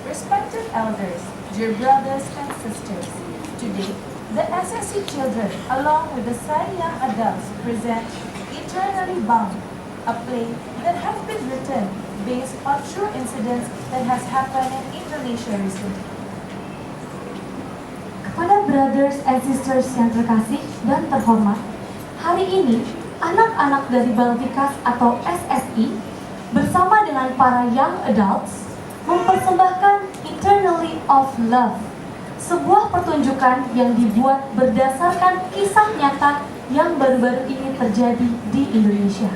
Respected elders, dear brothers and sisters, today the SSE children along with the Sai young adults present Eternally Bound, a play that has been written based on true incidents that has happened in Indonesia recently. Kepada brothers and sisters yang terkasih dan terhormat, hari ini anak-anak dari Baltikas atau SSI bersama dengan para young adults mempersembahkan Eternally of Love, sebuah pertunjukan yang dibuat berdasarkan kisah nyata yang baru-baru ini terjadi di Indonesia.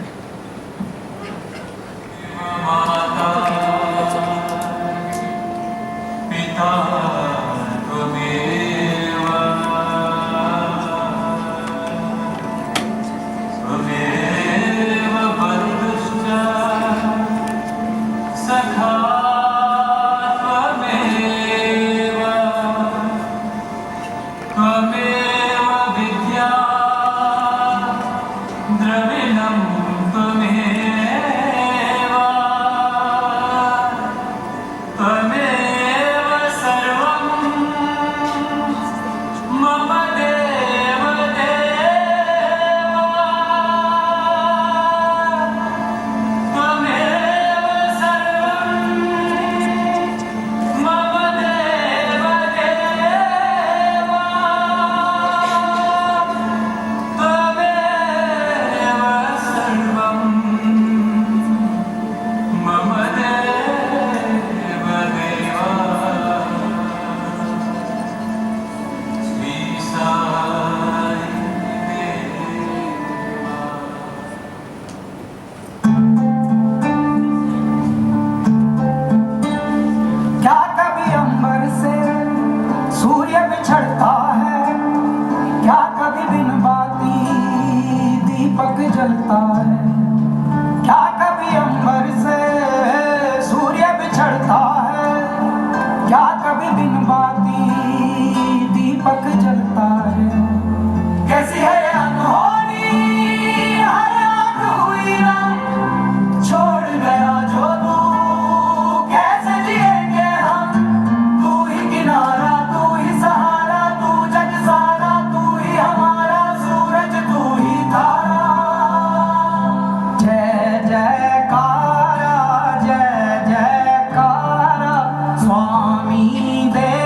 Swami Dev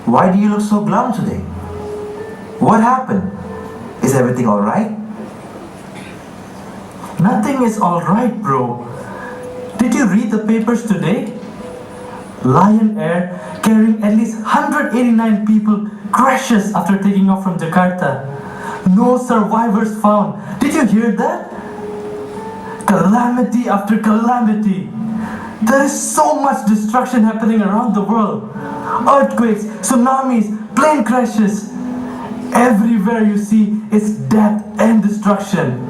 why do you look so glum today? What happened? Is everything alright? Nothing is alright, bro. Did you read the papers today? Lion Air carrying at least 189 people crashes after taking off from Jakarta. No survivors found. Did you hear that? Calamity after calamity. There is so much destruction happening around the world. Earthquakes, tsunamis, plane crashes. Everywhere you see is death and destruction.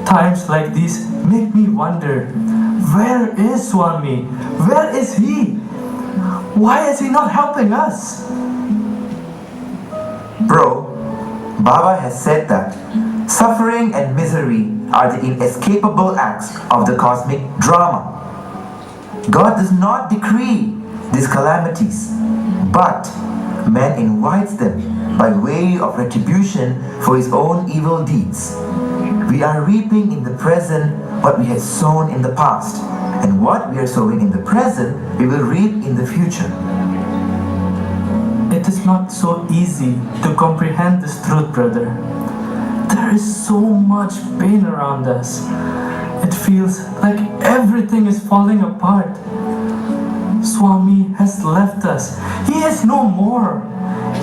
Times like these make me wonder, where is Swami? Where is he? Why is he not helping us? Bro, Baba has said that suffering and misery are the inescapable acts of the cosmic drama. God does not decree these calamities, but man invites them by way of retribution for his own evil deeds. We are reaping in the present what we had sown in the past, and what we are sowing in the present, we will reap in the future. It is not so easy to comprehend this truth, brother. There is so much pain around us. It feels like everything is falling apart. Swami has left us. He is no more.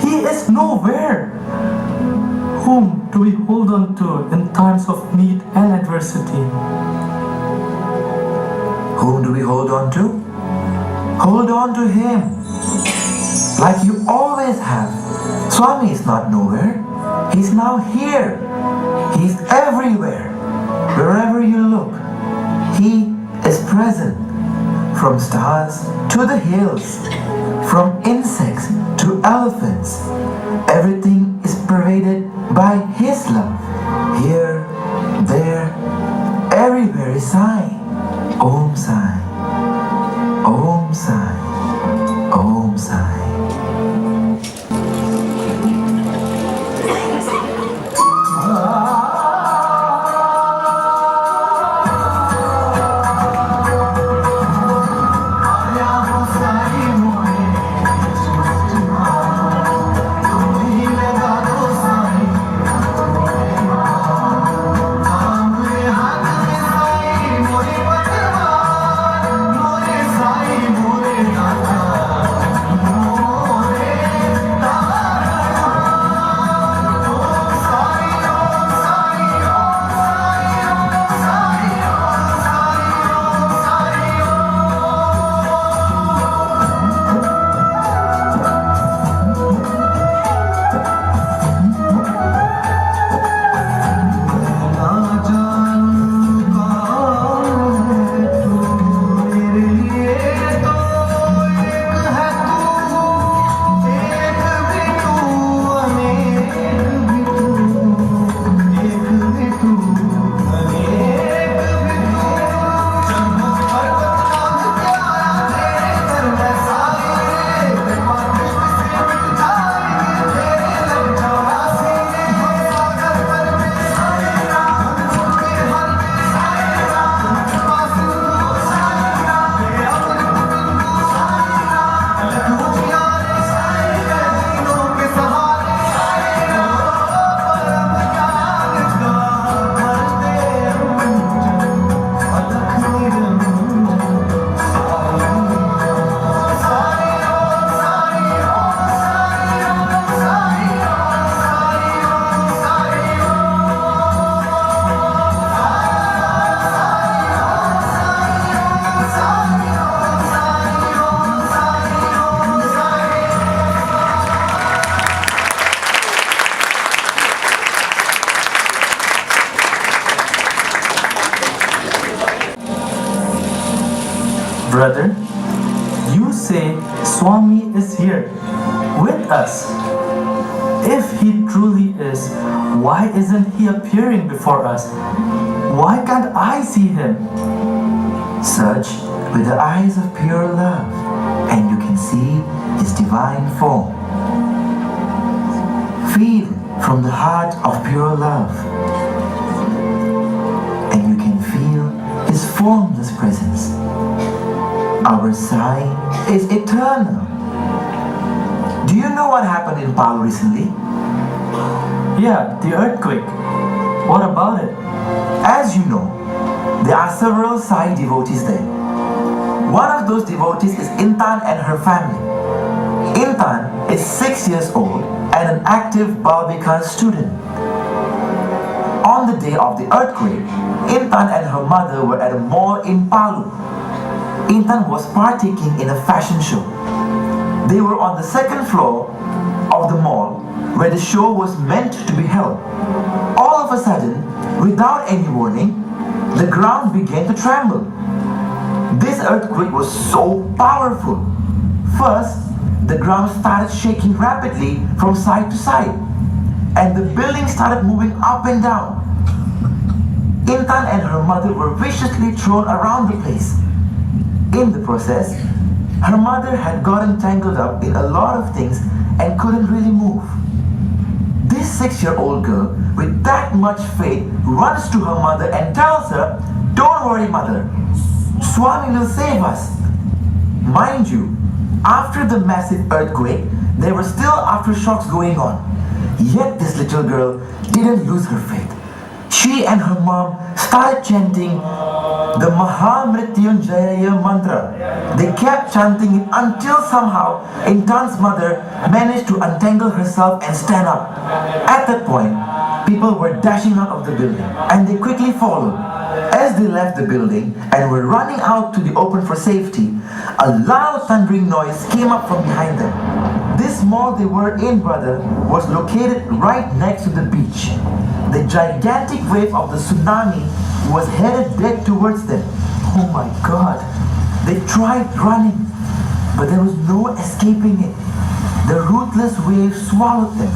He is nowhere. Whom do we hold on to in times of need and adversity? Whom do we hold on to? Hold on to him, like you always have. Swami is not nowhere. He's now here. He's everywhere. Wherever you look, he is present. From stars to the hills, from insects to elephants, everything is pervaded by his love. Here, there, everywhere is Sai. Om Sai. Om Sai. Om Sai. Brother, you say Swami is here with us. If he truly is, why isn't he appearing before us? Why can't I see him? Search with the eyes of pure love, and you can see his divine form. Feel from the heart of pure love, and you can feel his formless presence. Our Sai is eternal. you know what happened in Palu recently? Yeah, the earthquake. What about it? As you know, there are several Sai devotees there. One of those devotees is Intan and her family. Intan is 6 years old and an active Balvikas student. On the day of the earthquake, Intan and her mother were at a mall in Palu. Intan was partaking in a fashion show. They were on the second floor of the mall where the show was meant to be held. All of a sudden, without any warning, the ground began to tremble. This earthquake was so powerful. First, the ground started shaking rapidly from side to side, and the building started moving up and down. Intan and her mother were viciously thrown around the place. In the process, her mother had gotten tangled up in a lot of things and couldn't really move. This 6-year-old girl with that much faith runs to her mother and tells her, "Don't worry, mother, Swami will save us." Mind you, after the massive earthquake, there were still aftershocks going on. Yet this little girl didn't lose her faith. She and her mom started chanting the Mahamrityunjaya mantra. They kept chanting it until somehow Intan's mother managed to untangle herself and stand up. At that point, people were dashing out of the building and they quickly followed. As they left the building and were running out to the open for safety, a loud thundering noise came up from behind them. This mall they were in, brother, was located right next to the beach. The gigantic wave of the tsunami was headed dead towards them. Oh my God! They tried running, but there was no escaping it. The ruthless wave swallowed them.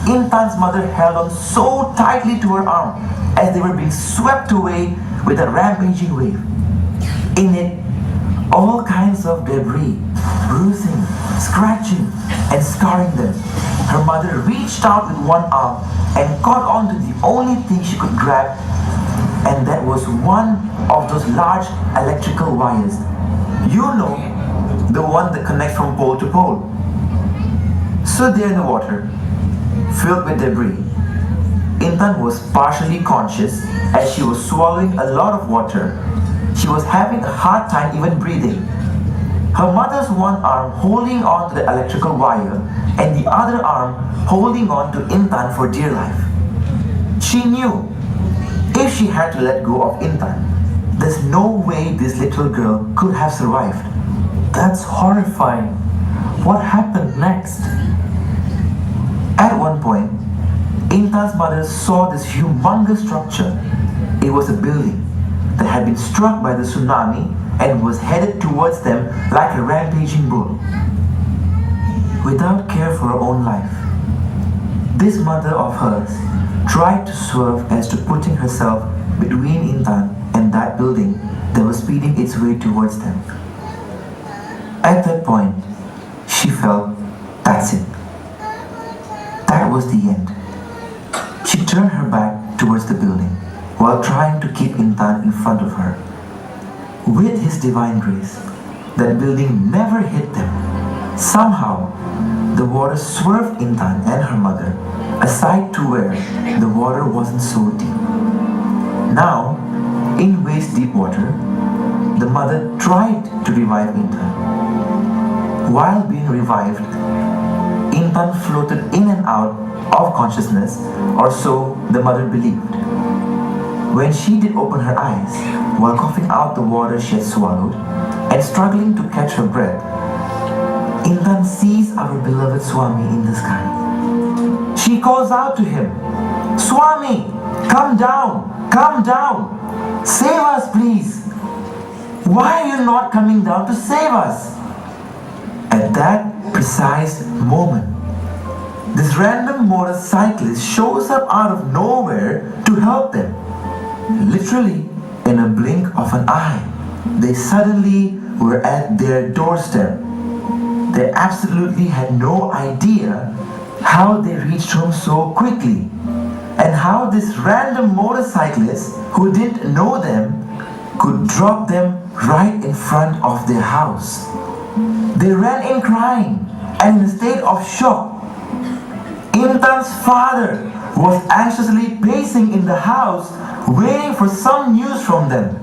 Intan's mother held on so tightly to her arm as they were being swept away with a rampaging wave. In it, all kinds of debris, bruising, scratching, and scarring them. Her mother reached out with one arm and caught onto the only thing she could grab, and that was one of those large electrical wires. You know, the one that connects from pole to pole. So there in the water, filled with debris, Intan was partially conscious as she was swallowing a lot of water. She was having a hard time even breathing. Her mother's one arm holding on to the electrical wire and the other arm holding on to Intan for dear life. She knew if she had to let go of Intan, there's no way this little girl could have survived. That's horrifying. What happened next? At one point, Intan's mother saw this humongous structure. It was a building that had been struck by the tsunami and was headed towards them like a rampaging bull. Without care for her own life, this mother of hers tried to swerve as to putting herself between Intan and that building that was speeding its way towards them. At that point, she felt, that's it. That was the end. She turned her back towards the building while trying to keep Intan in front of her. With his divine grace, that building never hit them. Somehow, the water swerved Intan and her mother aside to where the water wasn't so deep. Now, in waist deep water, the mother tried to revive Intan. While being revived, Intan floated in and out of consciousness, or so the mother believed. When she did open her eyes, while coughing out the water she had swallowed and struggling to catch her breath, Intan sees our beloved Swami in the sky. She calls out to him, "Swami, come down, come down. Save us, please. Why are you not coming down to save us?" At that precise moment, this random motorcyclist shows up out of nowhere to help them. Literally, in a blink of an eye, they suddenly were at their doorstep. They absolutely had no idea how they reached home so quickly, and how this random motorcyclist who didn't know them could drop them right in front of their house. They ran in crying and in a state of shock. Intan's father was anxiously pacing in the house, waiting for some news from them.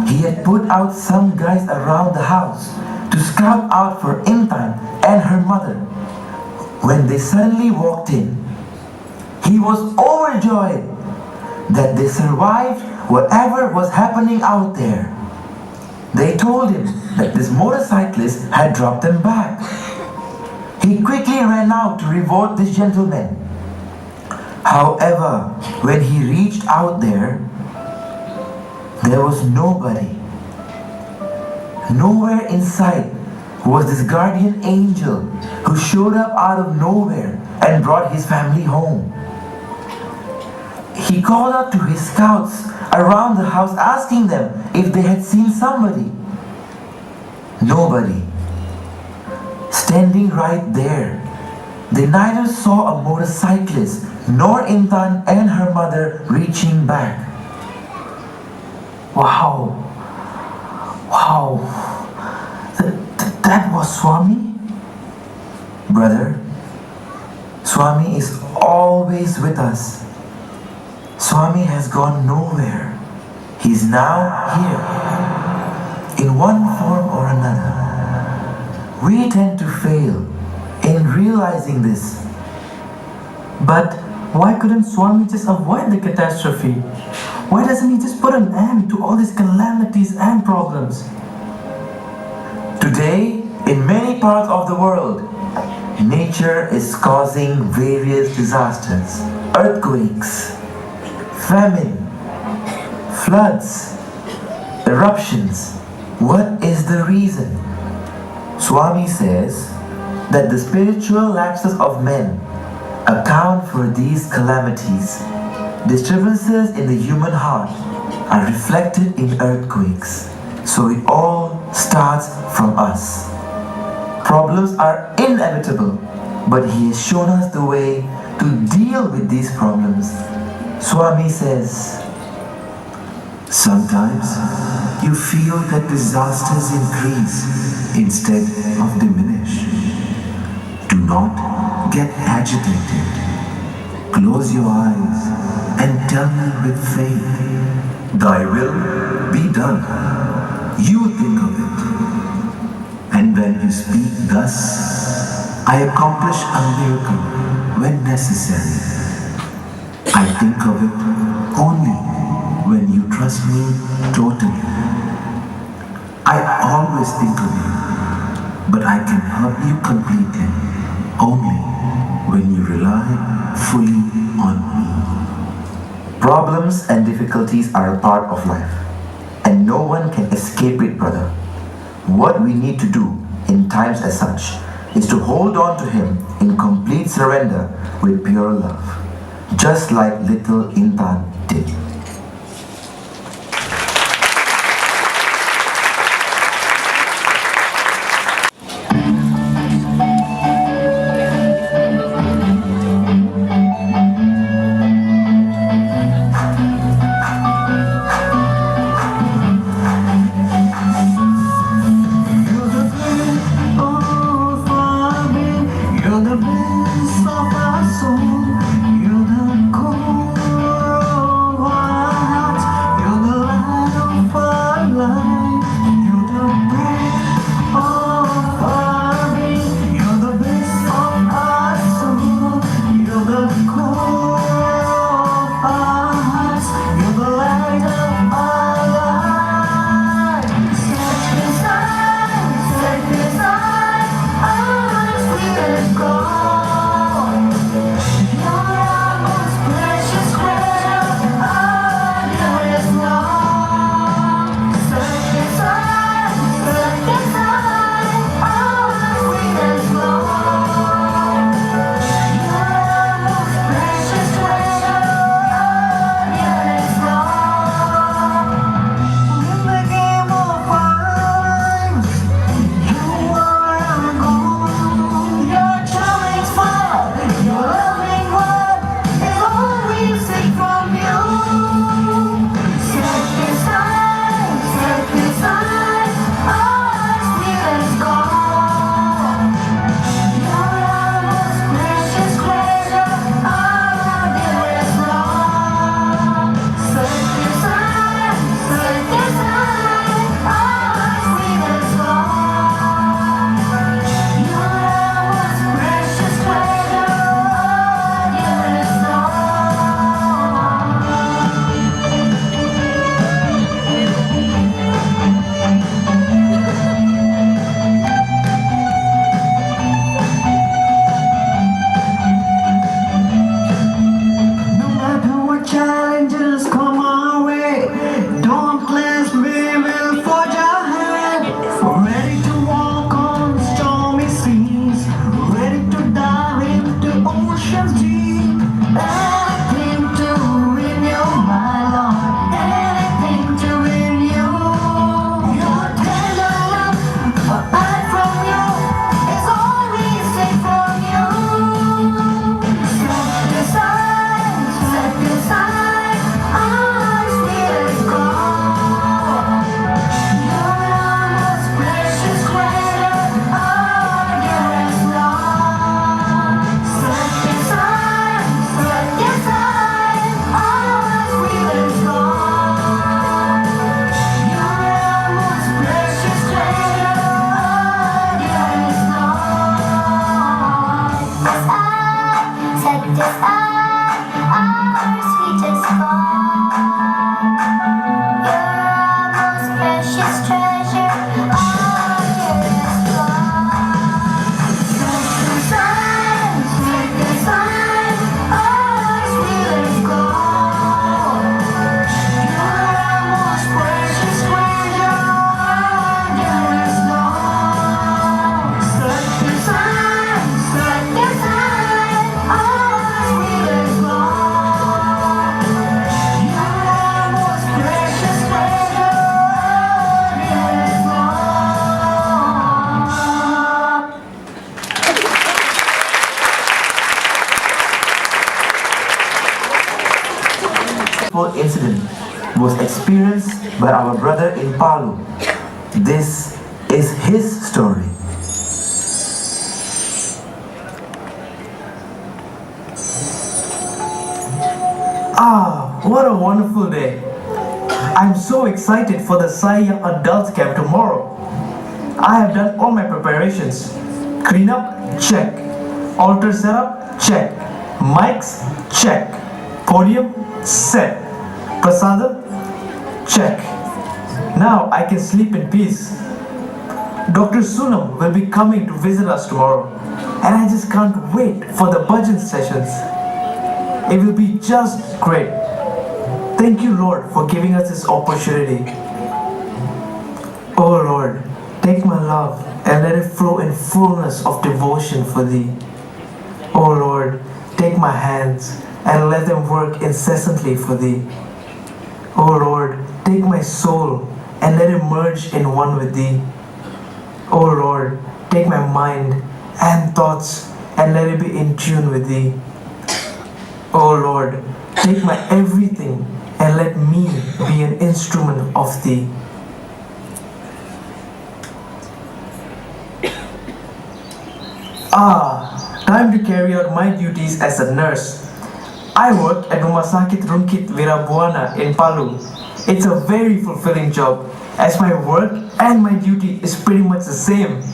He had put out some guys around the house to scout out for Intan and her mother. When they suddenly walked in, he was overjoyed that they survived whatever was happening out there. They told him that this motorcyclist had dropped them back. He quickly ran out to reward this gentleman. However, when he reached out there was nobody. Nowhere in sight was this guardian angel who showed up out of nowhere and brought his family home. He called out to his scouts around the house asking them if they had seen somebody. Nobody. Standing right there, they neither saw a motorcyclist nor Intan and her mother reaching back. Wow. Wow. That was Swami? Brother, Swami is always with us. Swami has gone nowhere. He's now here, in one form or another. We tend to fail in realizing this. But why couldn't Swami just avoid the catastrophe? Why doesn't he just put an end to all these calamities and problems? Today, in many parts of the world, nature is causing various disasters, earthquakes, famine, floods, eruptions. What is the reason? Swami says that the spiritual lapses of men account for these calamities. Disturbances in the human heart are reflected in earthquakes. So it all starts from us. Problems are inevitable, but he has shown us the way to deal with these problems. Swami says, sometimes you feel that disasters increase instead of diminish. Do not get agitated. Close your eyes and tell me with faith, Thy will be done. You think of it. And when you speak thus, I accomplish a miracle when necessary. I think of it only when you trust me totally. I always think of you, but I can help you completely only when you rely fully on me. problems and difficulties are a part of life, and no one can escape it, brother. What we need to do in times as such is to hold on to Him in complete surrender with pure love, just like little Intan did. wonderful incident was experienced by our brother in Palu. This is his story. What a wonderful day. I'm so excited for the Sai Young Adults Camp tomorrow. I have done all my preparations. Clean up, check. Altar setup, check. Mics, check. Podium, set. Prasadam, check. Now I can sleep in peace. Dr. Sunam will be coming to visit us tomorrow, and I just can't wait for the bhajan sessions. It will be just great. Thank you, Lord, for giving us this opportunity. Oh Lord, take my love and let it flow in fullness of devotion for Thee. Oh Lord, take my hands and let them work incessantly for Thee. Oh Lord, take my soul and let it merge in one with Thee. Oh Lord, take my mind and thoughts and let it be in tune with Thee. Oh Lord, take my everything and let me be an instrument of Thee. Time to carry out my duties as a nurse. I work at Rumah Sakit Rungkit Wirabuana in Palu. It's a very fulfilling job as my work and my duty is pretty much the same.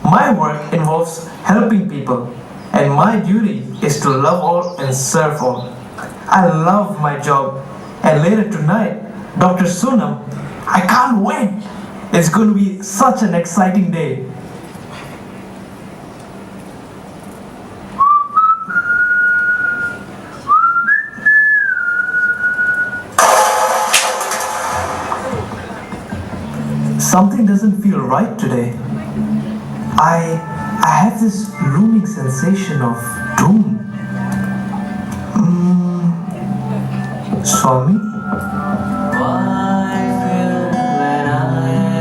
My work involves helping people, and my duty is to love all and serve all. I love my job, and later tonight, Dr. Sunam, I can't wait. It's going to be such an exciting day. Something doesn't feel right today. I have this looming sensation of doom. Swami? Why feel when I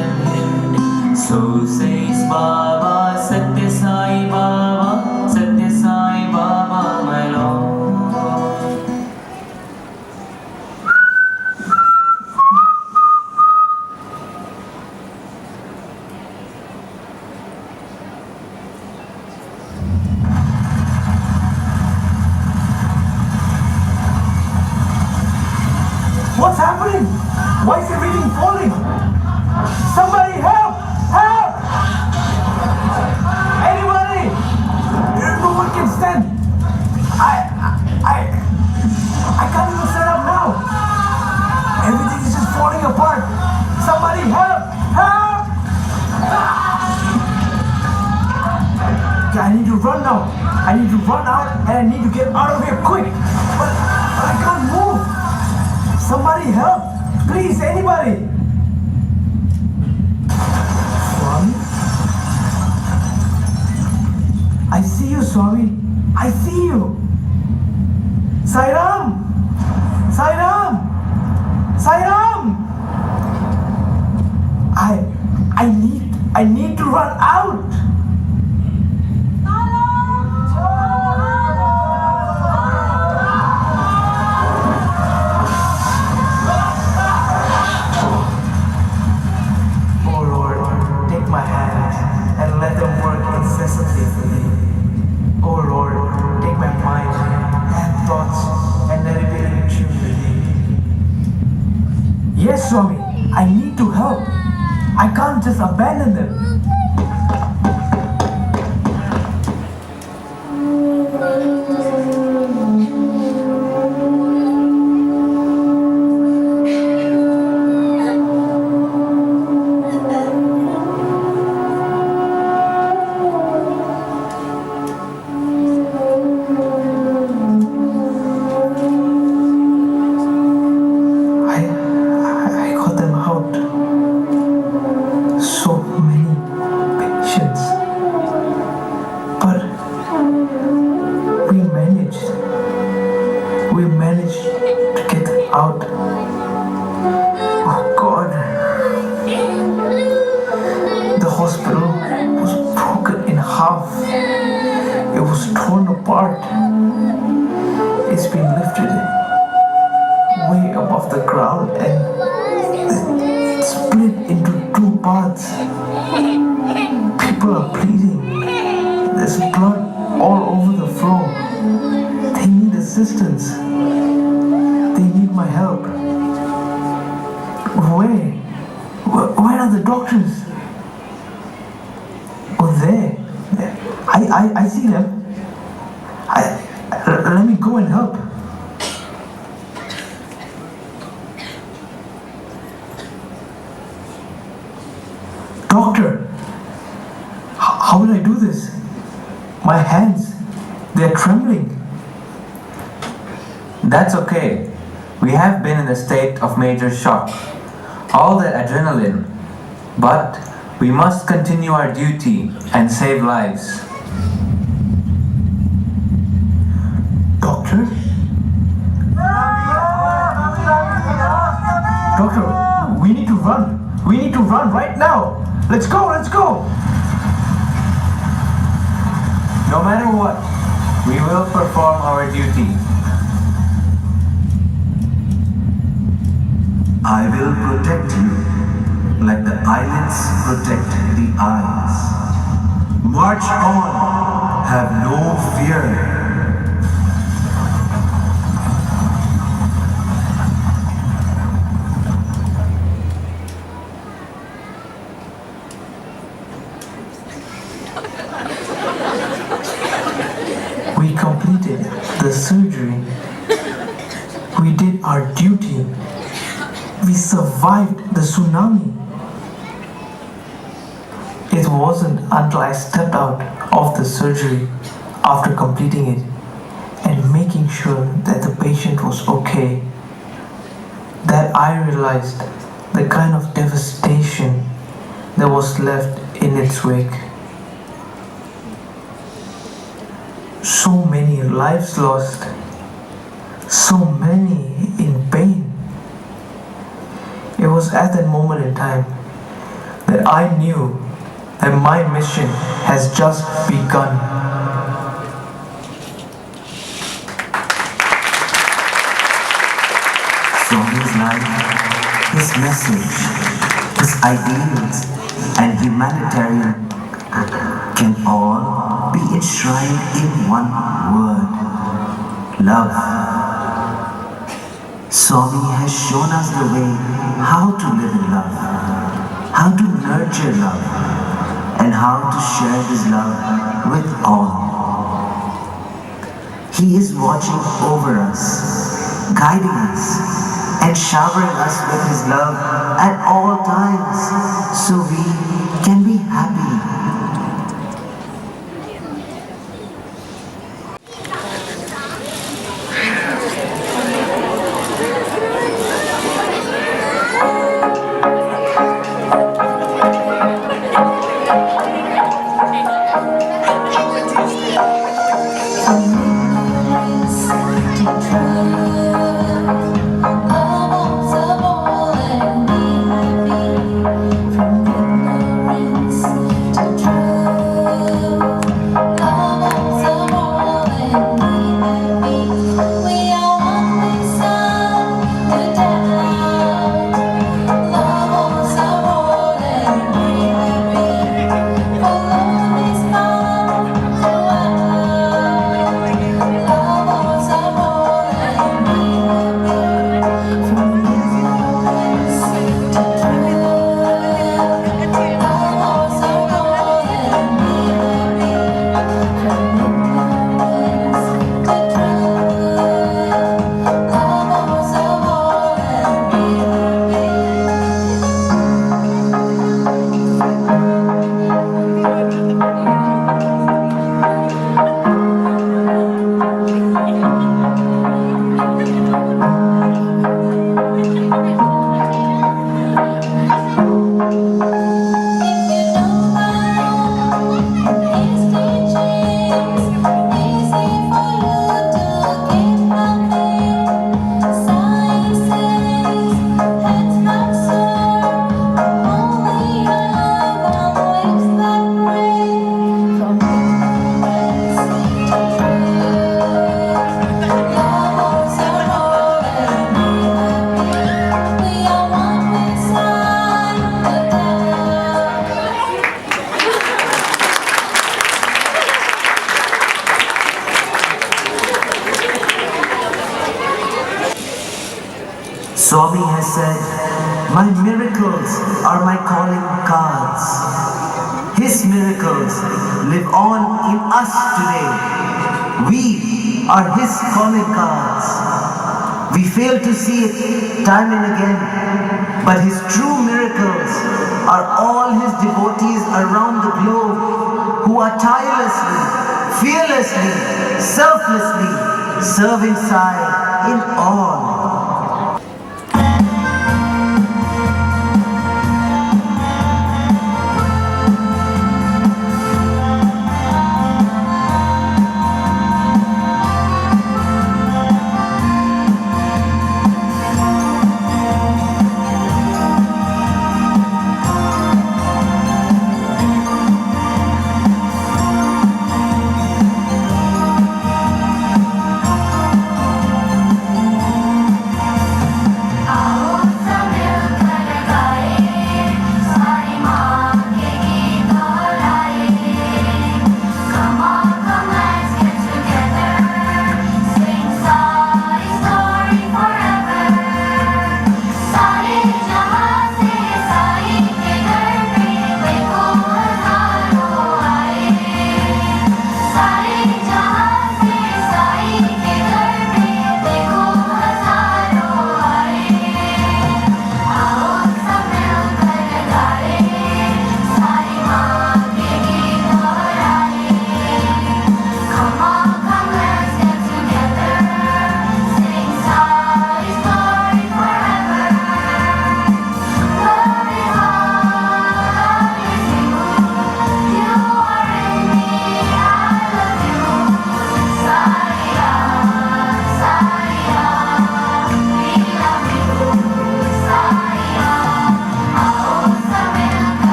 am here? So says Baba, Sathya Sai Baba, my Lord. What's happening? Why is everything falling? Somebody help! Help! Anybody! No one can stand. I can't even stand up now. Everything is just falling apart. Somebody help! Help! Okay, I need to run now. I need to run out and I need to get out of here quick. But I can't move. Somebody help! Please, anybody! Swami? I see you, Swami. I see you. Sairam! Sairam! Sairam! I need to run out. Incessantly for Thee. Oh Lord, take my mind and thoughts and let it be in tune with Thee. Yes, Swami, I need to help. I can't just abandon them. I got them out. So many patients. But we managed. We managed to get out. Oh God. The hospital was broken in half. It was torn apart. It's been lifted. above the ground and it split into two parts. People are bleeding. There's blood all over the floor. They need assistance. They need my help. Where are the doctors? Oh, there. I see them. Let me go and help. Doctor, how will I do this? My hands, they're trembling. That's okay. We have been in a state of major shock. All the adrenaline. But we must continue our duty and save lives. Doctor? Doctor, we need to run. We need to run right now. Let's go, let's go. No matter what, we will perform our duty. I will protect you like the eyelids protect the eyes. March on, have no fear. We completed the surgery. We did our duty. We survived the tsunami. It wasn't until I stepped out of the surgery after completing it and making sure that the patient was okay that I realized the kind of devastation that was left in its wake. So many lives lost, so many in pain. It was at that moment in time that I knew that my mission has just begun. Swami's life, his message, his ideals, and humanitarian can all be enshrined in one word: love. Swami has shown us the way how to live in love, how to nurture love, and how to share this love with all. He is watching over us, guiding us, and showering us with His love at all times so we can be happy. To Swami has said, my miracles are my calling cards. His miracles live on in us today. We are His calling cards. We fail to see it time and again, but His true miracles are all His devotees around the globe who are tirelessly, fearlessly, selflessly serving Sai in all